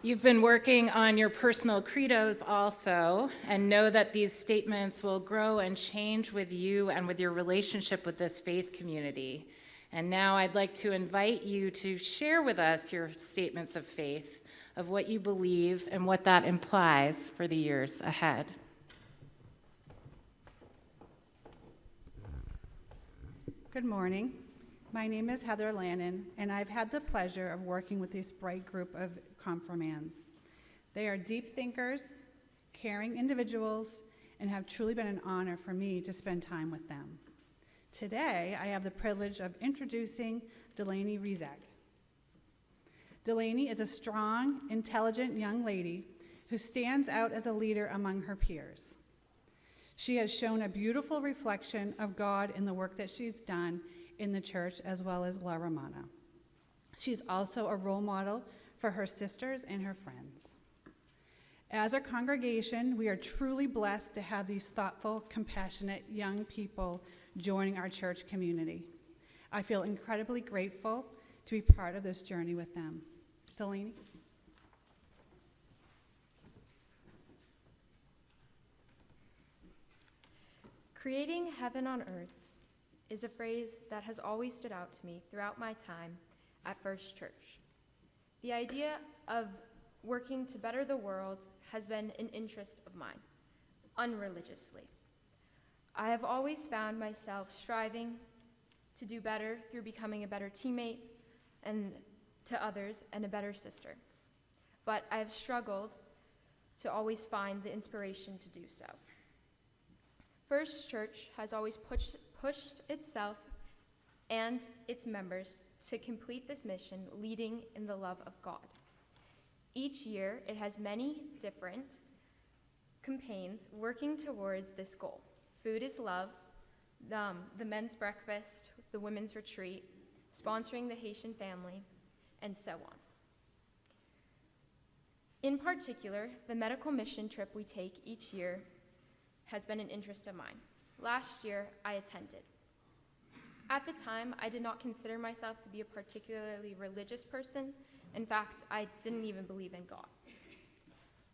You've been working on your personal credos also, and know that these statements will grow and change with you and with your relationship with this faith community. And now I'd like to invite you to share with us your statements of faith, of what you believe and what that implies for the years ahead. Good morning. My name is Heather Lannon, and I've had the pleasure of working with this bright group of confirmands. They are deep thinkers, caring individuals, and have truly been an honor for me to spend time with them. Today, I have the privilege of introducing Delaney Rizek. Delaney is a strong, intelligent young lady who stands out as a leader among her peers. She has shown a beautiful reflection of God in the work that she's done in the church as well as La Romana. She's also a role model for her sisters and her friends. As a congregation, we are truly blessed to have these thoughtful, compassionate young people joining our church community. I feel incredibly grateful to be part of this journey with them. Delaney? Creating heaven on earth is a phrase that has always stood out to me throughout my time at First Church. The idea of working to better the world has been an interest of mine, unreligiously. I have always found myself striving to do better through becoming a better teammate and to others and a better sister. But I have struggled to always find the inspiration to do so. First Church has always pushed itself and its members to complete this mission, leading in the love of God. Each year, it has many different campaigns working towards this goal. Food is love, the men's breakfast, the women's retreat, sponsoring the Haitian family, and so on. In particular, the medical mission trip we take each year has been an interest of mine. Last year, I attended. At the time, I did not consider myself to be a particularly religious person. In fact, I didn't even believe in God.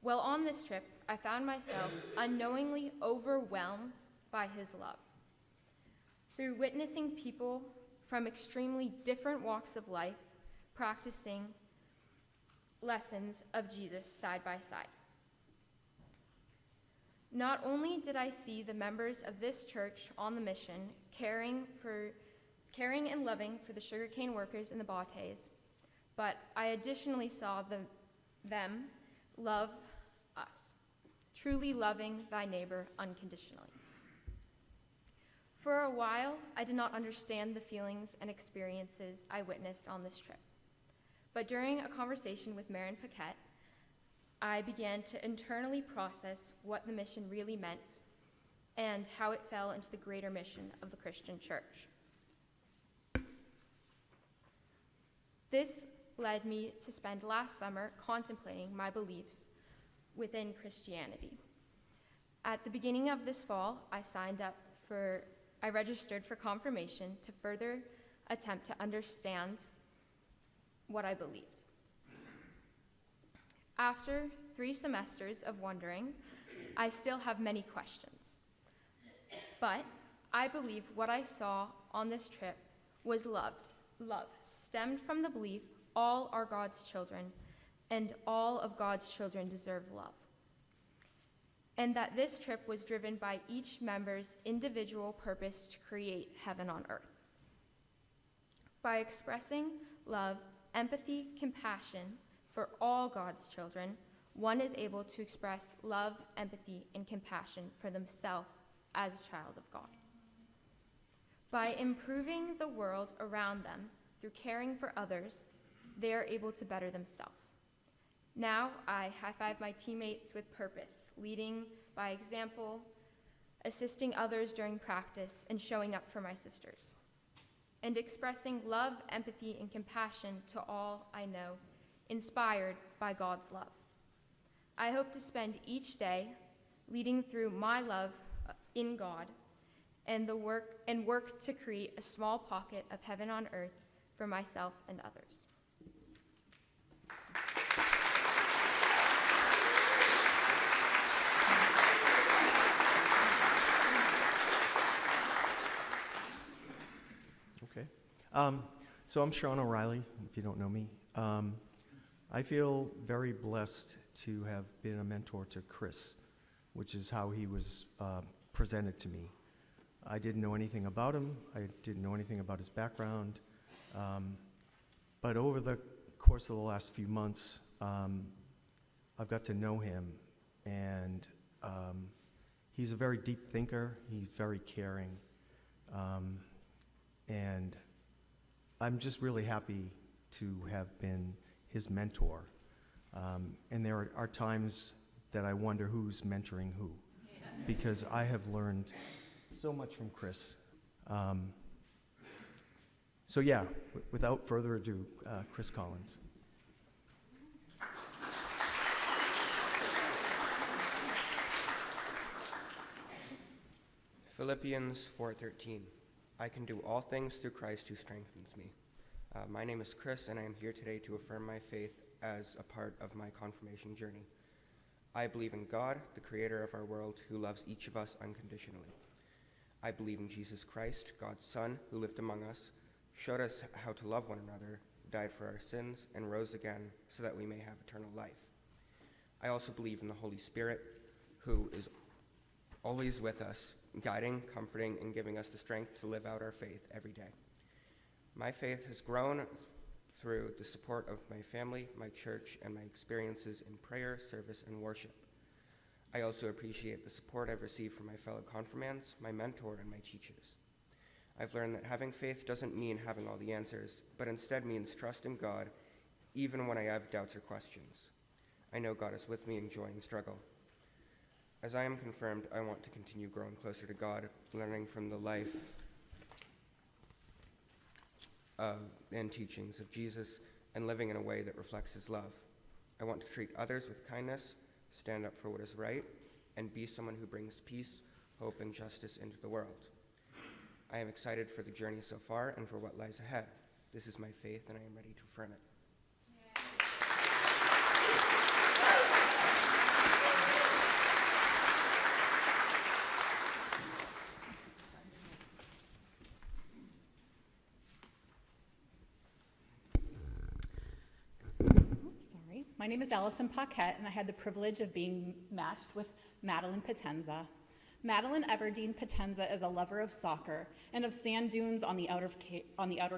Well, on this trip, I found myself unknowingly overwhelmed by his love. Through witnessing people from extremely different walks of life practicing lessons of Jesus side by side. Not only did I see the members of this church on the mission caring and loving for the sugarcane workers in the Bates, but I additionally saw them love us, truly loving thy neighbor unconditionally. For a while, I did not understand the feelings and experiences I witnessed on this trip. But during a conversation with Marin Paquette, I began to internally process what the mission really meant and how it fell into the greater mission of the Christian church. This led me to spend last summer contemplating my beliefs within Christianity. At the beginning of this fall, I registered for confirmation to further attempt to understand what I believed. After 3 semesters of wondering, I still have many questions. But I believe what I saw on this trip was love. Love stemmed from the belief all are God's children, and all of God's children deserve love. And that this trip was driven by each member's individual purpose to create heaven on earth. By expressing love, empathy, compassion for all God's children, one is able to express love, empathy, and compassion for themselves as a child of God. By improving the world around them through caring for others, they are able to better themselves. Now I high-five my teammates with purpose, leading by example, assisting others during practice, and showing up for my sisters, and expressing love, empathy, and compassion to all I know, inspired by God's love. I hope to spend each day leading through my love in God and work to create a small pocket of heaven on earth for myself and others. So I'm Sean O'Reilly, if you don't know me. I feel very blessed to have been a mentor to Chris, which is how he was presented to me. I didn't know anything about him. I didn't know anything about his background. But over the course of the last few months, I've got to know him, and he's a very deep thinker. He's very caring. And I'm just really happy to have been his mentor. And there are times that I wonder who's mentoring who, because I have learned so much from Chris. So yeah, without further ado, Chris Collins. Philippians 4:13. I can do all things through Christ who strengthens me. My name is Chris, and I am here today to affirm my faith as a part of my confirmation journey. I believe in God, the creator of our world, who loves each of us unconditionally. I believe in Jesus Christ, God's Son, who lived among us, showed us how to love one another, died for our sins, and rose again so that we may have eternal life. I also believe in the Holy Spirit, who is always with us, guiding, comforting, and giving us the strength to live out our faith every day. My faith has grown through the support of my family, my church, and my experiences in prayer, service, and worship. I also appreciate the support I've received from my fellow confirmands, my mentor, and my teachers. I've learned that having faith doesn't mean having all the answers, but instead means trust in God, even when I have doubts or questions. I know God is with me in joy and struggle. As I am confirmed, I want to continue growing closer to God, learning from the life and teachings of Jesus, and living in a way that reflects his love. I want to treat others with kindness, stand up for what is right, and be someone who brings peace, hope, and justice into the world. I am excited for the journey so far and for what lies ahead. This is my faith, and I am ready to affirm it. Sorry. My name is Allison Paquette, and I had the privilege of being matched with Madeline Potenza. Madeline Everdeen Potenza is a lover of soccer and of sand dunes on the outer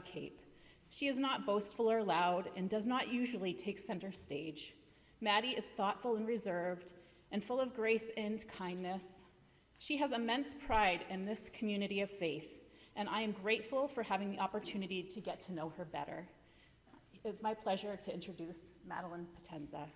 Cape. She is not boastful or loud and does not usually take center stage. Maddie is thoughtful and reserved and full of grace and kindness. She has immense pride in this community of faith, and I am grateful for having the opportunity to get to know her better. It's my pleasure to introduce Madeline Potenza.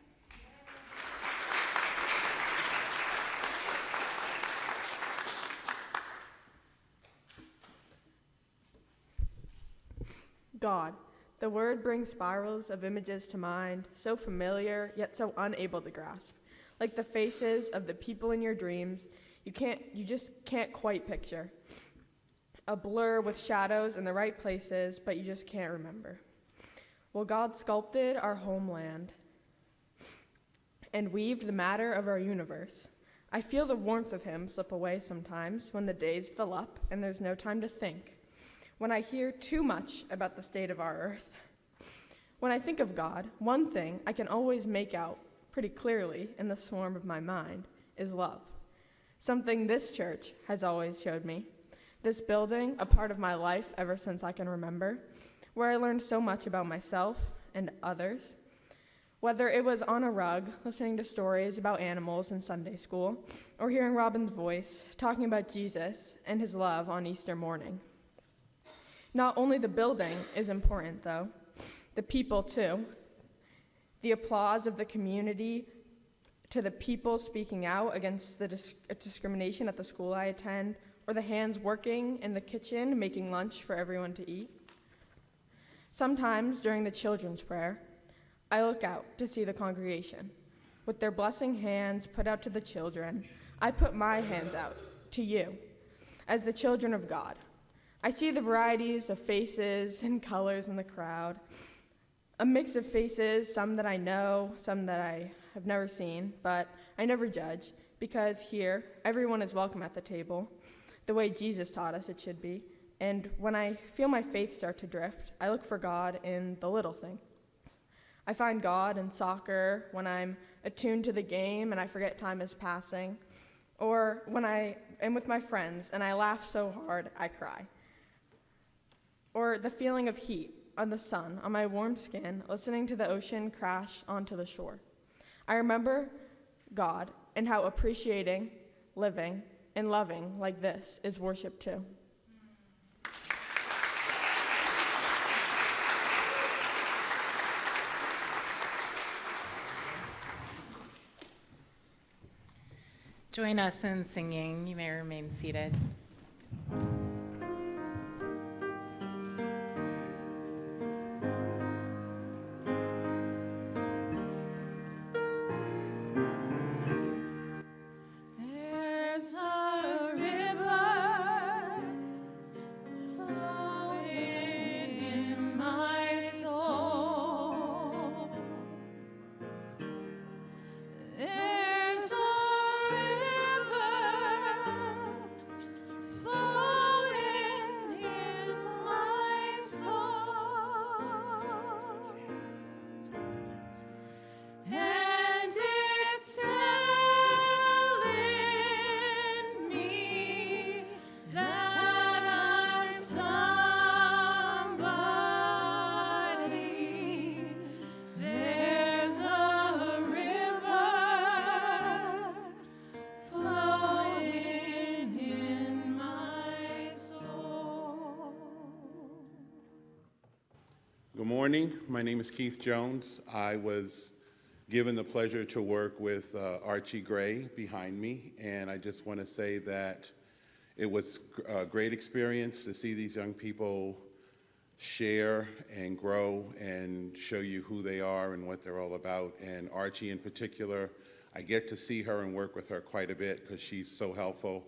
God, the word brings spirals of images to mind, so familiar yet so unable to grasp. Like the faces of the people in your dreams, you just can't quite picture. A blur with shadows in the right places, but you just can't remember. Well, God sculpted our homeland and weaved the matter of our universe. I feel the warmth of him slip away sometimes when the days fill up and there's no time to think. When I hear too much about the state of our earth. When I think of God, one thing I can always make out pretty clearly in the swarm of my mind is love. Something this church has always showed me. This building, a part of my life ever since I can remember, where I learned so much about myself and others. Whether it was on a rug, listening to stories about animals in Sunday school, or hearing Robin's voice talking about Jesus and his love on Easter morning. Not only the building is important, though, the people, too. The applause of the community to the people speaking out against the discrimination at the school I attend, or the hands working in the kitchen making lunch for everyone to eat. Sometimes, during the children's prayer, I look out to see the congregation. With their blessing hands put out to the children, I put my hands out to you, as the children of God. I see the varieties of faces and colors in the crowd, a mix of faces, some that I know, some that I have never seen, but I never judge, because here, everyone is welcome at the table, the way Jesus taught us it should be, And when I feel my faith start to drift, I look for God in the little things. I find God in soccer when I'm attuned to the game and I forget time is passing, or when I am with my friends and I laugh so hard I cry. Or the feeling of heat on the sun on my warm skin, listening to the ocean crash onto the shore. I remember God and how appreciating, living, and loving like this is worship too. Join us in singing. You may remain seated. There's a river flowing in my soul. There's a flowing in my soul, and it's telling me that I'm somebody. There's a river flowing in my soul. Good morning. My name is Keith Jones. I was given the pleasure to work with Archie Gray behind me, and I just want to say that it was a great experience to see these young people share and grow and show you who they are and what they're all about. And Archie in particular, I get to see her and work with her quite a bit because she's so helpful.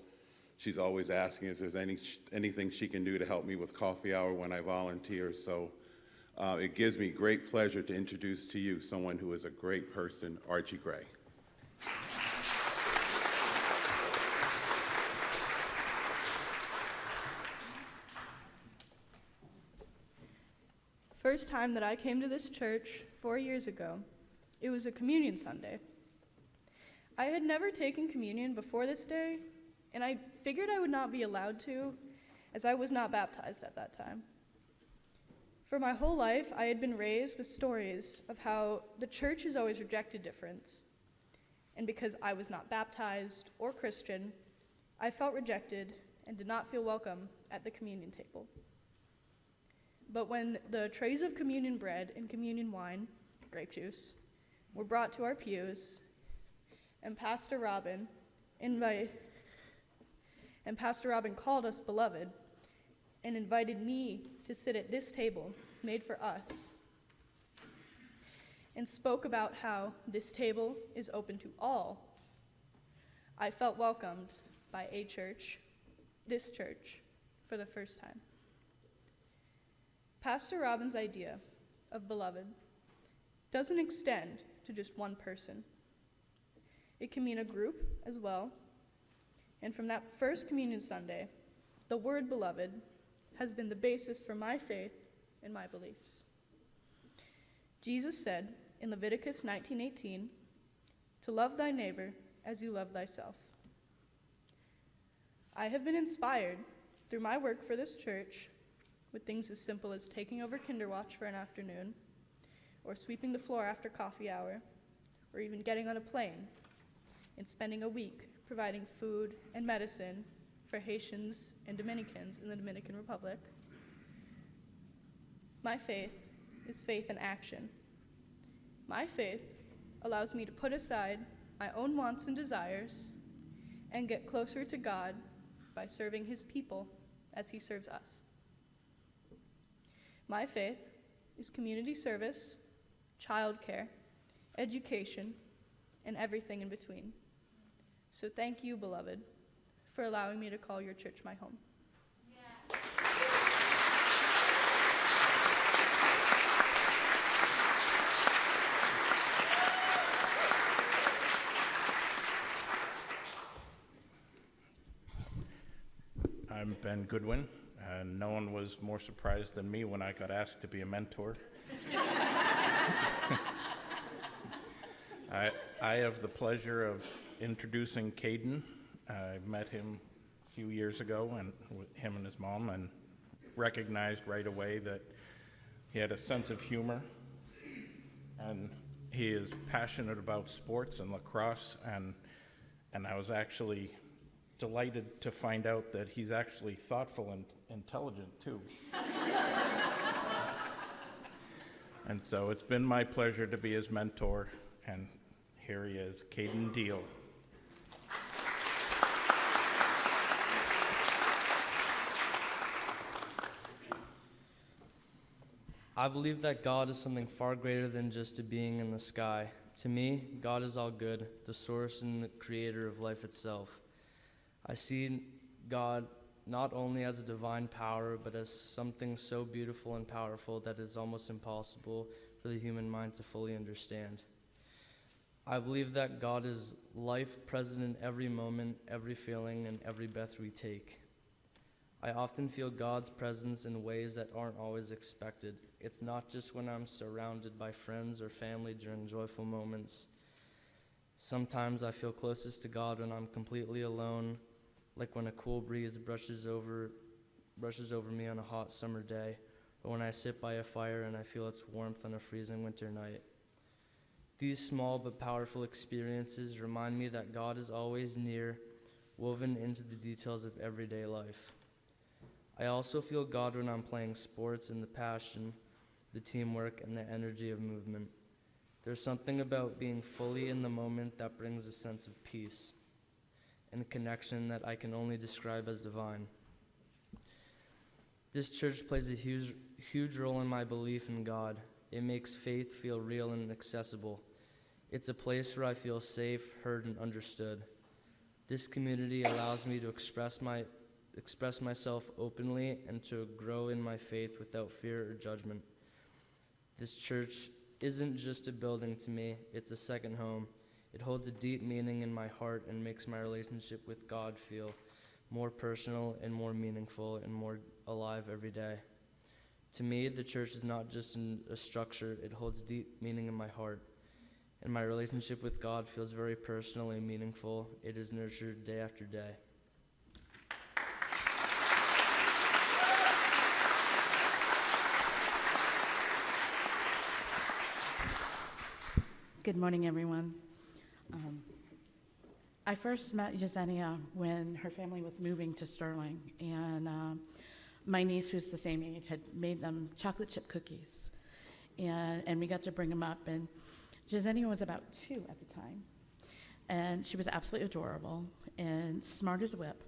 She's always asking if there's anything she can do to help me with coffee hour when I volunteer. So it gives me great pleasure to introduce to you someone who is a great person, Archie Gray. First time that I came to this church 4 years ago, it was a communion Sunday. I had never taken communion before this day, and I figured I would not be allowed to, as I was not baptized at that time. For my whole life, I had been raised with stories of how the church has always rejected difference, and because I was not baptized or Christian, I felt rejected and did not feel welcome at the communion table. But when the trays of communion bread and communion wine, grape juice, were brought to our pews, and Pastor Robin called us beloved and invited me to sit at this table made for us, and spoke about how this table is open to all, I felt welcomed by a church, this church, for the first time. Pastor Robin's idea of beloved doesn't extend to just one person. It can mean a group as well. And from that first communion Sunday, the word beloved has been the basis for my faith and my beliefs. Jesus said in Leviticus 19:18, to love thy neighbor as you love thyself. I have been inspired through my work for this church with things as simple as taking over Kinderwatch for an afternoon, or sweeping the floor after coffee hour, or even getting on a plane and spending a week providing food and medicine for Haitians and Dominicans in the Dominican Republic. My faith is faith in action. My faith allows me to put aside my own wants and desires and get closer to God by serving his people as he serves us. My faith is community service, childcare, education, and everything in between. So thank you, beloved, for allowing me to call your church my home. I'm Ben Goodwin. and no one was more surprised than me when I got asked to be a mentor. I have the pleasure of introducing Caden. I met him a few years ago, and with him and his mom, and recognized right away that he had a sense of humor, and he is passionate about sports and lacrosse, and I was actually delighted to find out that he's actually thoughtful and intelligent too. And so it's been my pleasure to be his mentor, and here he is, Caden Deal. I believe that God is something far greater than just a being in the sky. To me, God is all good, the source and the creator of life itself. I see God not only as a divine power, but as something so beautiful and powerful that it's almost impossible for the human mind to fully understand. I believe that God is life present in every moment, every feeling, and every breath we take. I often feel God's presence in ways that aren't always expected. It's not just when I'm surrounded by friends or family during joyful moments. Sometimes I feel closest to God when I'm completely alone, like when a cool breeze brushes over me on a hot summer day, or when I sit by a fire and I feel its warmth on a freezing winter night. These small but powerful experiences remind me that God is always near, woven into the details of everyday life. I also feel God when I'm playing sports and the passion, the teamwork, and the energy of movement. There's something about being fully in the moment that brings a sense of peace and a connection that I can only describe as divine. This church plays a huge role in my belief in God. It makes faith feel real and accessible. It's a place where I feel safe, heard, and understood. This community allows me to express myself openly and to grow in my faith without fear or judgment. This church isn't just a building to me, it's a second home. It holds a deep meaning in my heart and makes my relationship with God feel more personal and more meaningful and more alive every day. To me, the church is not just a structure, it holds deep meaning in my heart. And my relationship with God feels very personal and meaningful. It is nurtured day after day. Good morning, everyone. I first met Yesenia when her family was moving to Sterling, and my niece, who's the same age, had made them chocolate chip cookies, and we got to bring them up, and Yesenia was about 2 at the time, and she was absolutely adorable and smart as a whip.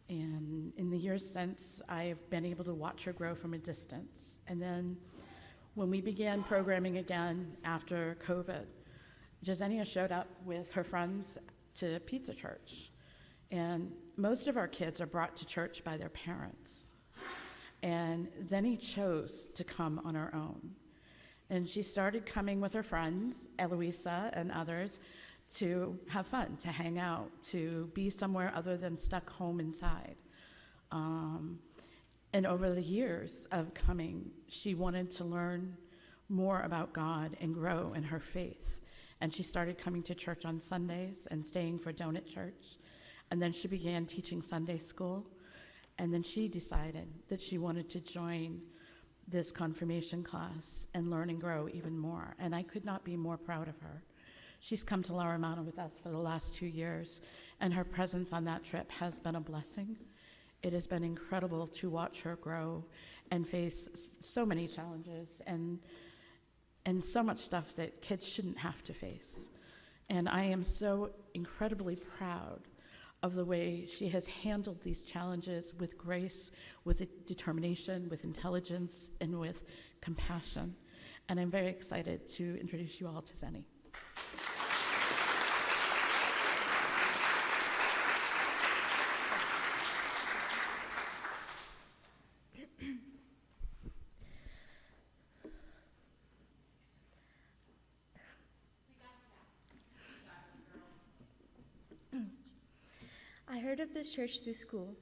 And in the years since, I've been able to watch her grow from a distance. And then when we began programming again after COVID, Yesenia showed up with her friends to Pizza Church. And most of our kids are brought to church by their parents. And Zenny chose to come on her own. And she started coming with her friends, Eloisa and others, to have fun, to hang out, to be somewhere other than stuck home inside. And over the years of coming, she wanted to learn more about God and grow in her faith. And she started coming to church on Sundays and staying for Donut Church. And then she began teaching Sunday school. And then she decided that she wanted to join this confirmation class and learn and grow even more. And I could not be more proud of her. She's come to Laura Mano with us for the last 2 years, and her presence on that trip has been a blessing. It has been incredible to watch her grow and face so many challenges and so much stuff that kids shouldn't have to face. And I am so incredibly proud of the way she has handled these challenges with grace, with determination, with intelligence, and with compassion. And I'm very excited to introduce you all to Zenny. I heard of this church through school.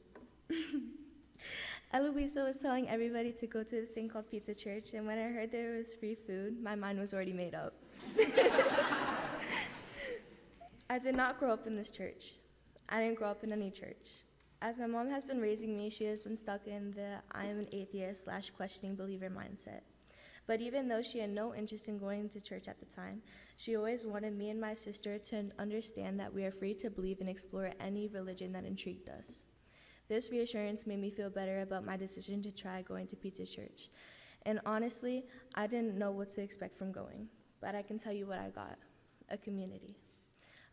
Eloisa was telling everybody to go to this thing called Pizza Church, and when I heard there was free food, my mind was already made up. I did not grow up in this church. I didn't grow up in any church. As my mom has been raising me, she has been stuck in the I am an atheist / questioning believer mindset. But even though she had no interest in going to church at the time, she always wanted me and my sister to understand that we are free to believe and explore any religion that intrigued us. This reassurance made me feel better about my decision to try going to Pizza Church. And honestly, I didn't know what to expect from going, but I can tell you what I got: a community.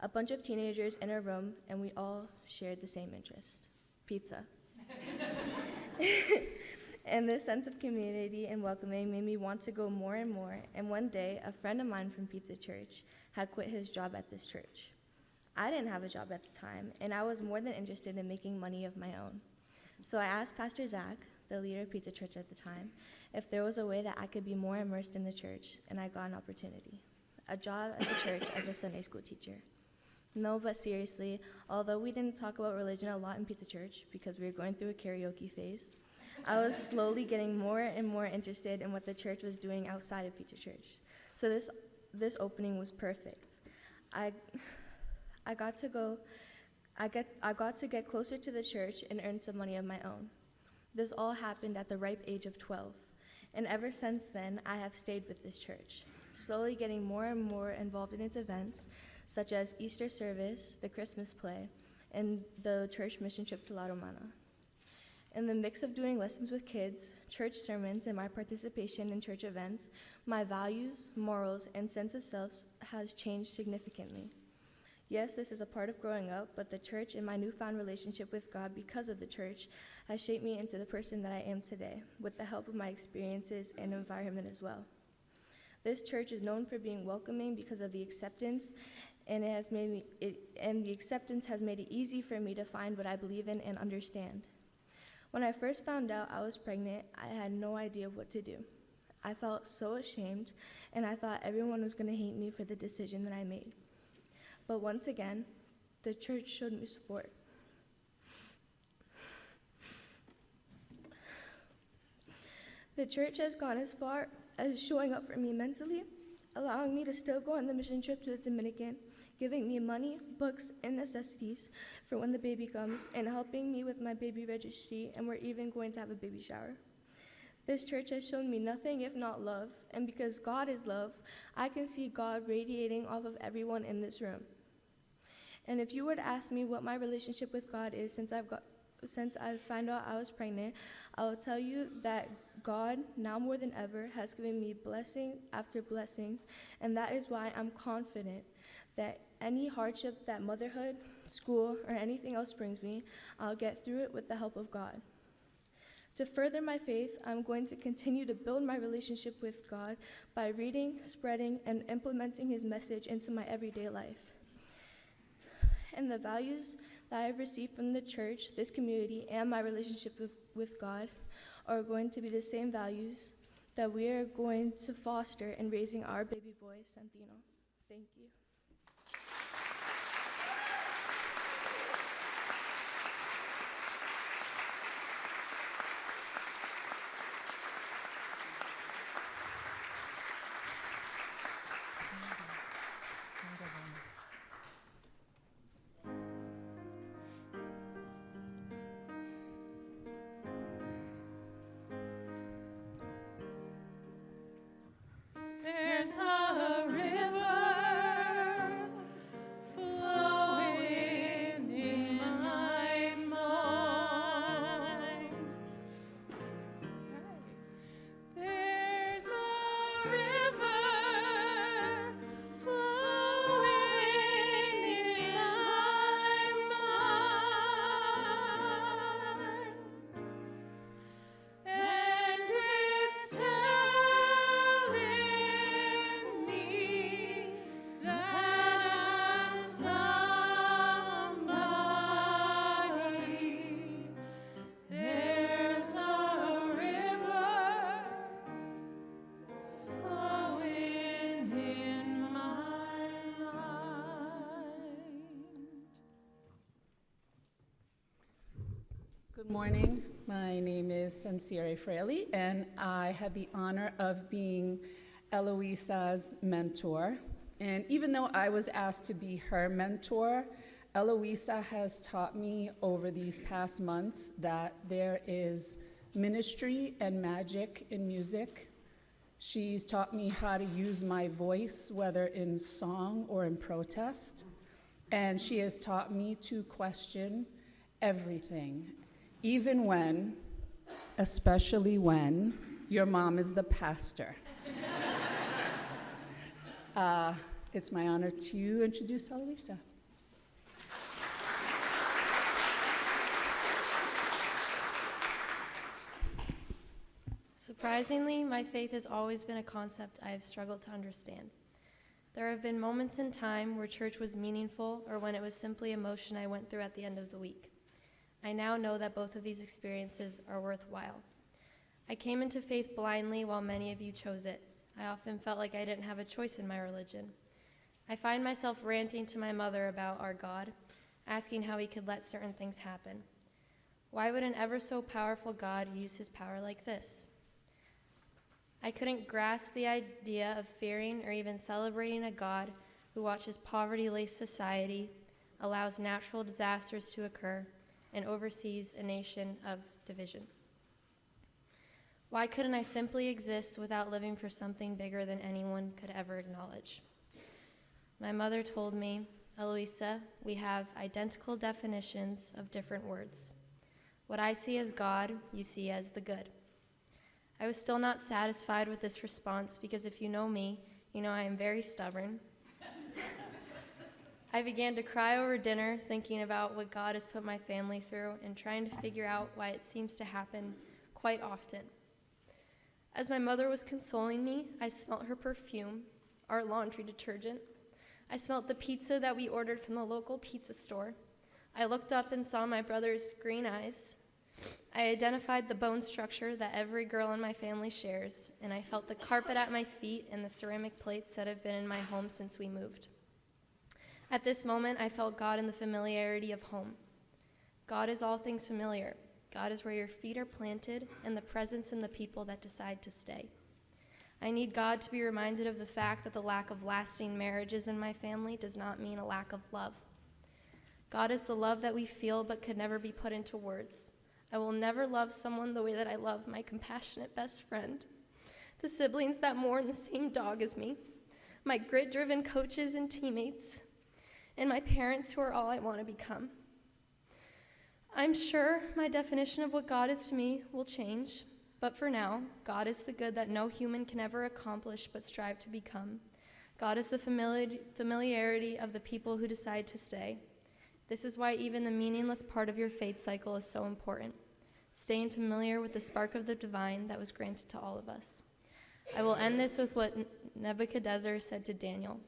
A bunch of teenagers in a room, and we all shared the same interest: pizza. And this sense of community and welcoming made me want to go more and more, and one day, a friend of mine from Pizza Church had quit his job at this church. I didn't have a job at the time, and I was more than interested in making money of my own. So I asked Pastor Zach, the leader of Pizza Church at the time, if there was a way that I could be more immersed in the church, and I got an opportunity: a job at the church as a Sunday school teacher. No, but seriously, although we didn't talk about religion a lot in Pizza Church because we were going through a karaoke phase, I was slowly getting more and more interested in what the church was doing outside of Pizza Church. So this opening was perfect. I got to get closer to the church and earn some money of my own. This all happened at the ripe age of 12, and ever since then, I have stayed with this church, slowly getting more and more involved in its events, such as Easter service, the Christmas play, and the church mission trip to La Romana. In the mix of doing lessons with kids, church sermons, and my participation in church events, my values, morals, and sense of self has changed significantly. Yes, this is a part of growing up, but the church and my newfound relationship with God because of the church has shaped me into the person that I am today, with the help of my experiences and environment as well. This church is known for being welcoming because of the acceptance, and the acceptance has made it easy for me to find what I believe in and understand. When I first found out I was pregnant, I had no idea what to do. I felt so ashamed, and I thought everyone was going to hate me for the decision that I made. But once again, the church showed me support. The church has gone as far as showing up for me mentally, allowing me to still go on the mission trip to the Dominican, giving me money, books, and necessities for when the baby comes, and helping me with my baby registry, and we're even going to have a baby shower. This church has shown me nothing if not love, and because God is love, I can see God radiating off of everyone in this room. And if you were to ask me what my relationship with God is since I found out I was pregnant, I will tell you that God, now more than ever, has given me blessing after blessings, and that is why I'm confident that any hardship that motherhood, school, or anything else brings me, I'll get through it with the help of God. To further my faith, I'm going to continue to build my relationship with God by reading, spreading, and implementing His message into my everyday life. And the values that I've received from the church, this community, and my relationship with God are going to be the same values that we are going to foster in raising our baby boy, Santino. Thank you. There's a river flowing in my mind. There's a river flowing in my mind, and it's telling me that I'm somebody. There's a river flowing in my mind. Good morning. My name is Sincere Fraley, and I had the honor of being Eloisa's mentor. And even though I was asked to be her mentor, Eloisa has taught me over these past months that there is ministry and magic in music. She's taught me how to use my voice, whether in song or in protest. And she has taught me to question everything, even when, especially when, your mom is the pastor. It's my honor to introduce Eloisa. Surprisingly, my faith has always been a concept I have struggled to understand. There have been moments in time where church was meaningful or when it was simply emotion I went through at the end of the week. I now know that both of these experiences are worthwhile. I came into faith blindly while many of you chose it. I often felt like I didn't have a choice in my religion. I find myself ranting to my mother about our God, asking how he could let certain things happen. Why would an ever so powerful God use his power like this? I couldn't grasp the idea of fearing or even celebrating a God who watches poverty-laced society, allows natural disasters to occur, and oversees a nation of division. Why couldn't I simply exist without living for something bigger than anyone could ever acknowledge? My mother told me, Eloisa, we have identical definitions of different words. What I see as God, you see as the good. I was still not satisfied with this response because if you know me, you know I am very stubborn. I began to cry over dinner, thinking about what God has put my family through and trying to figure out why it seems to happen quite often. As my mother was consoling me, I smelt her perfume, our laundry detergent. I smelt the pizza that we ordered from the local pizza store. I looked up and saw my brother's green eyes. I identified the bone structure that every girl in my family shares, and I felt the carpet at my feet and the ceramic plates that have been in my home since we moved. At this moment, I felt God in the familiarity of home. God is all things familiar. God is where your feet are planted and the presence in the people that decide to stay. I need God to be reminded of the fact that the lack of lasting marriages in my family does not mean a lack of love. God is the love that we feel but could never be put into words. I will never love someone the way that I love my compassionate best friend, the siblings that mourn the same dog as me, my grit-driven coaches and teammates, and my parents who are all I want to become. I'm sure my definition of what God is to me will change, but for now, God is the good that no human can ever accomplish but strive to become. God is the familiarity of the people who decide to stay. This is why even the meaningless part of your faith cycle is so important, staying familiar with the spark of the divine that was granted to all of us. I will end this with what Nebuchadnezzar said to Daniel.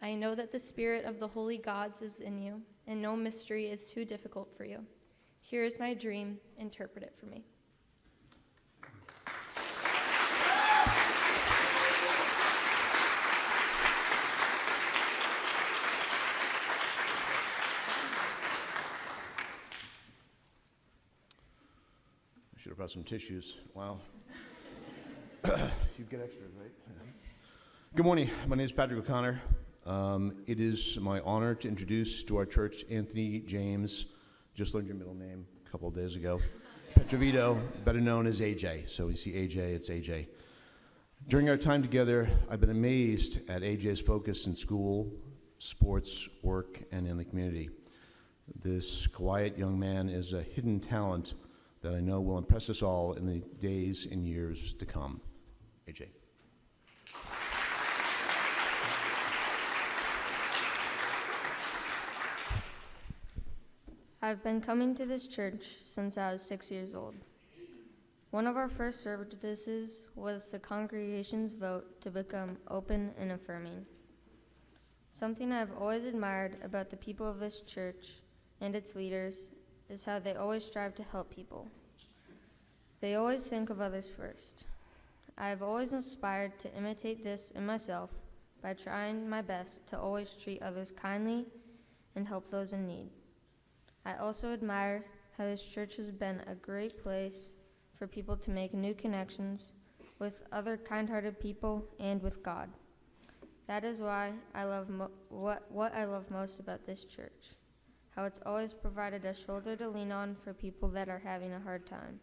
I know that the spirit of the holy gods is in you, and no mystery is too difficult for you. Here is my dream, interpret it for me. Should have brought some tissues. Wow. You get extras, right? Yeah. Good morning. My name is Patrick O'Connor. It is my honor to introduce to our church Anthony James. Just learned your middle name a couple of days ago. Petrovito, better known as AJ. So we see AJ, it's AJ. During our time together, I've been amazed at AJ's focus in school, sports, work, and in the community. This quiet young man is a hidden talent that I know will impress us all in the days and years to come. AJ. I've been coming to this church since I was 6 years old. One of our first services was the congregation's vote to become open and affirming. Something I've always admired about the people of this church and its leaders is how they always strive to help people. They always think of others first. I have always aspired to imitate this in myself by trying my best to always treat others kindly and help those in need. I also admire how this church has been a great place for people to make new connections with other kind-hearted people and with God. That is why I love what I love most about this church, how it's always provided a shoulder to lean on for people that are having a hard time.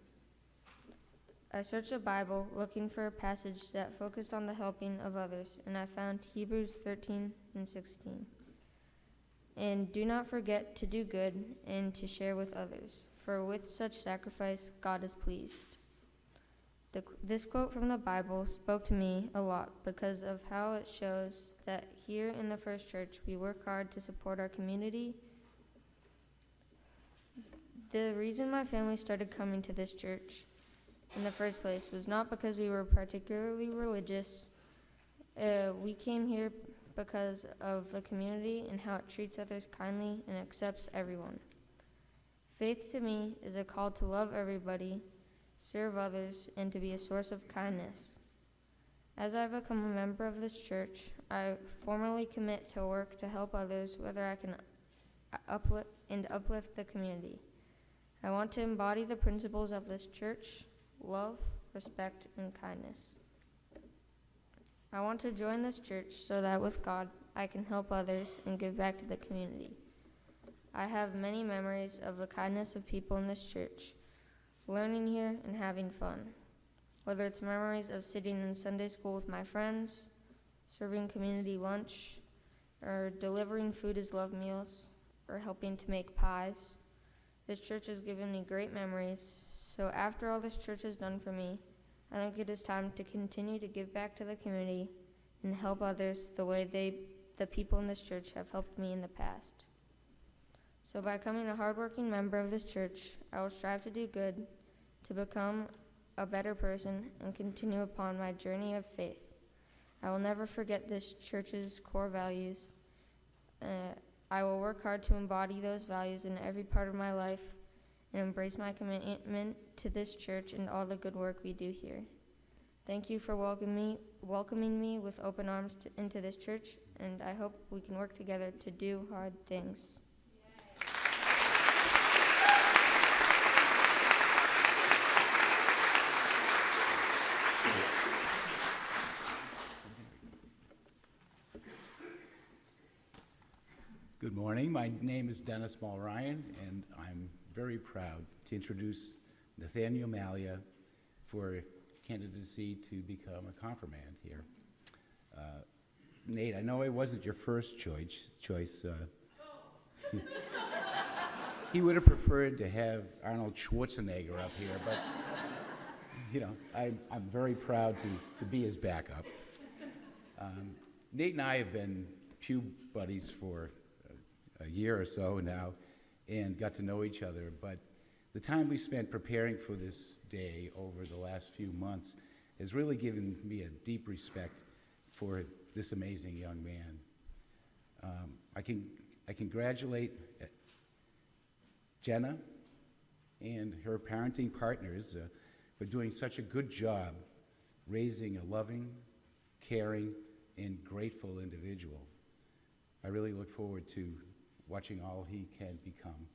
I searched the Bible looking for a passage that focused on the helping of others, and I found Hebrews 13 and 16. And do not forget to do good and to share with others, for with such sacrifice God is pleased. This quote from the Bible spoke to me a lot because of how it shows that here in the First Church we work hard to support our community. The reason my family started coming to this church in the first place was not because we were particularly religious. We came here because of the community and how it treats others kindly and accepts everyone. Faith to me is a call to love everybody, serve others, and to be a source of kindness. As I become a member of this church, I formally commit to work to help others, whether I can uplift the community. I want to embody the principles of this church: love, respect, and kindness. I want to join this church so that with God, I can help others and give back to the community. I have many memories of the kindness of people in this church, learning here and having fun. Whether it's memories of sitting in Sunday school with my friends, serving community lunch, or delivering food as love meals, or helping to make pies, this church has given me great memories. So after all this church has done for me, I think it is time to continue to give back to the community and help others the way the people in this church have helped me in the past. So by becoming a hardworking member of this church, I will strive to do good, to become a better person, and continue upon my journey of faith. I will never forget this church's core values. I will work hard to embody those values in every part of my life and embrace my commitment to this church and all the good work we do here. Thank you for welcoming me with open arms into this church, and I hope we can work together to do hard things. Good morning. My name is Dennis Mulryan, and I'm very proud to introduce Nathaniel Malia for candidacy to become a confirmand here. Nate, I know it wasn't your first choice. He would have preferred to have Arnold Schwarzenegger up here, but you know, I'm very proud to be his backup. Nate and I have been pew buddies for a year or so now and got to know each other, but the time we spent preparing for this day over the last few months has really given me a deep respect for this amazing young man. I congratulate Jenna and her parenting partners for doing such a good job raising a loving, caring, and grateful individual. I really look forward to watching all he can become.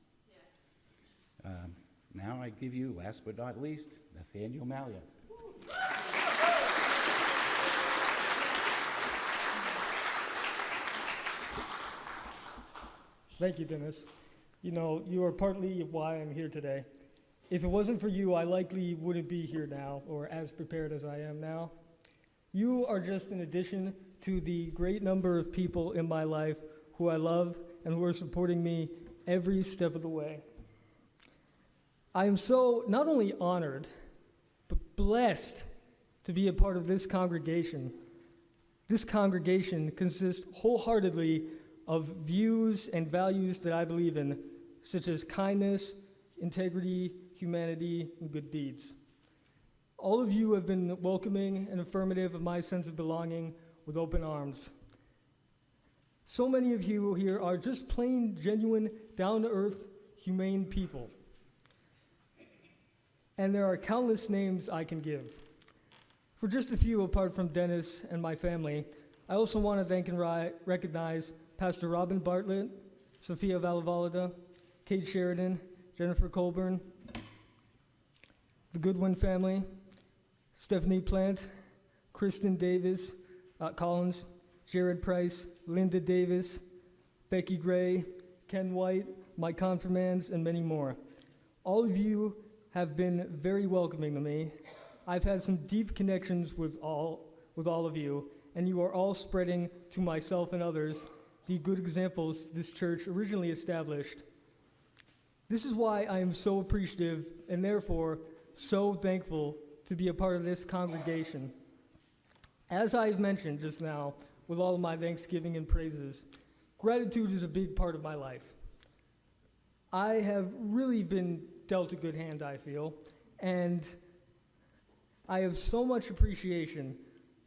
Now I give you, last but not least, Nathaniel Malia. Thank you, Dennis. You know, you are partly why I'm here today. If it wasn't for you, I likely wouldn't be here now or as prepared as I am now. You are just an addition to the great number of people in my life who I love and who are supporting me every step of the way. I am so not only honored, but blessed to be a part of this congregation. This congregation consists wholeheartedly of views and values that I believe in, such as kindness, integrity, humanity, and good deeds. All of you have been welcoming and affirmative of my sense of belonging with open arms. So many of you here are just plain, genuine, down-to-earth, humane people. And there are countless names I can give. For just a few, apart from Dennis and my family, I also want to thank and recognize Pastor Robin Bartlett, Sophia Valavalada, Kate Sheridan, Jennifer Colburn, the Goodwin family, Stephanie Plant, Kristen Davis, Collins, Jared Price, Linda Davis, Becky Gray, Ken White, my confirmands, and many more. All of you have been very welcoming to me. I've had some deep connections with all of you, and you are all spreading to myself and others the good examples this church originally established. This is why I am so appreciative and therefore so thankful to be a part of this congregation. As I've mentioned just now, with all of my thanksgiving and praises, gratitude is a big part of my life. I have really been dealt a good hand, I feel, and I have so much appreciation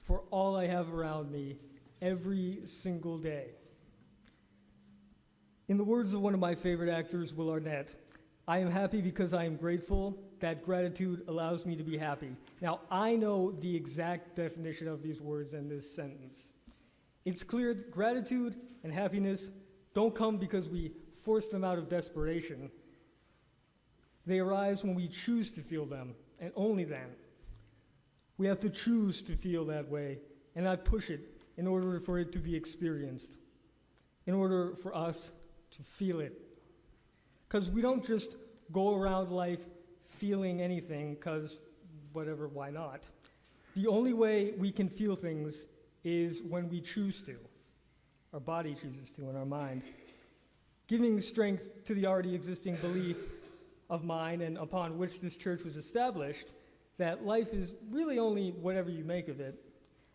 for all I have around me every single day. In the words of one of my favorite actors, Will Arnett, I am happy because I am grateful. That gratitude allows me to be happy. Now, I know the exact definition of these words in this sentence. It's clear that gratitude and happiness don't come because we force them out of desperation. They arise when we choose to feel them, and only then. We have to choose to feel that way and not push it in order for it to be experienced, in order for us to feel it. Because we don't just go around life feeling anything because whatever, why not? The only way we can feel things is when we choose to. Our body chooses to, and our mind. Giving strength to the already existing belief of mine and upon which this church was established, that life is really only whatever you make of it.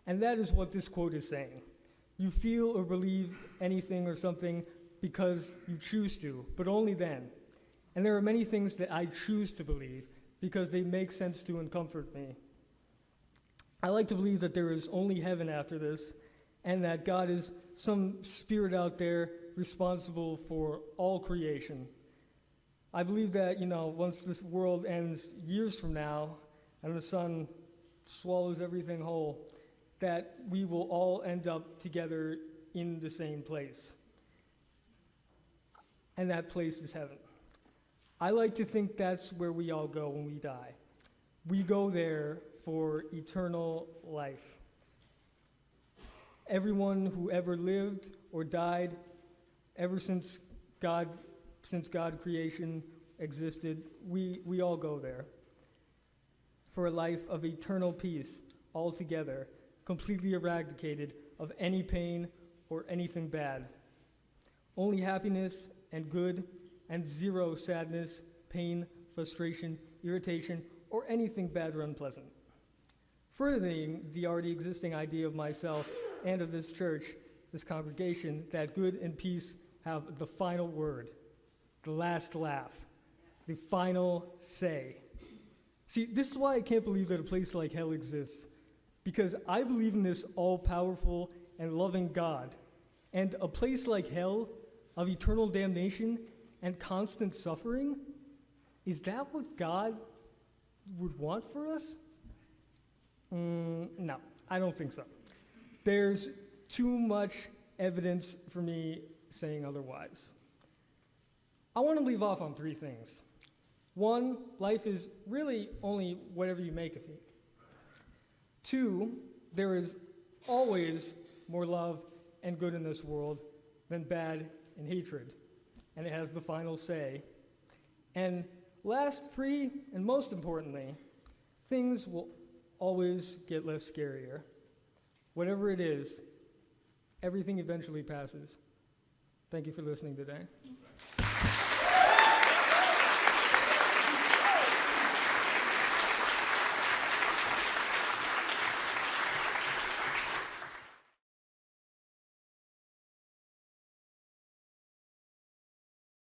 And that is what this quote is saying. You feel or believe anything or something because you choose to, but only then. And there are many things that I choose to believe because they make sense to and comfort me. I like to believe that there is only heaven after this, and that God is some spirit out there responsible for all creation. I believe that, once this world ends years from now, and the sun swallows everything whole, that we will all end up together in the same place. And that place is heaven. I like to think that's where we all go when we die. We go there for eternal life. Everyone who ever lived or died, ever since God creation existed, we all go there for a life of eternal peace altogether, completely eradicated of any pain or anything bad. Only happiness and good, and zero sadness, pain, frustration, irritation, or anything bad or unpleasant. Furthering the already existing idea of myself and of this church, this congregation, that good and peace have the final word, the last laugh, the final say. See, this is why I can't believe that a place like hell exists, because I believe in this all-powerful and loving God, and a place like hell of eternal damnation and constant suffering, is that what God would want for us? No, I don't think so. There's too much evidence for me saying otherwise. I want to leave off on 3 things. 1, life is really only whatever you make of it. 2, there is always more love and good in this world than bad and hatred, and it has the final say. And last 3, and most importantly, things will always get less scarier. Whatever it is, everything eventually passes. Thank you for listening today.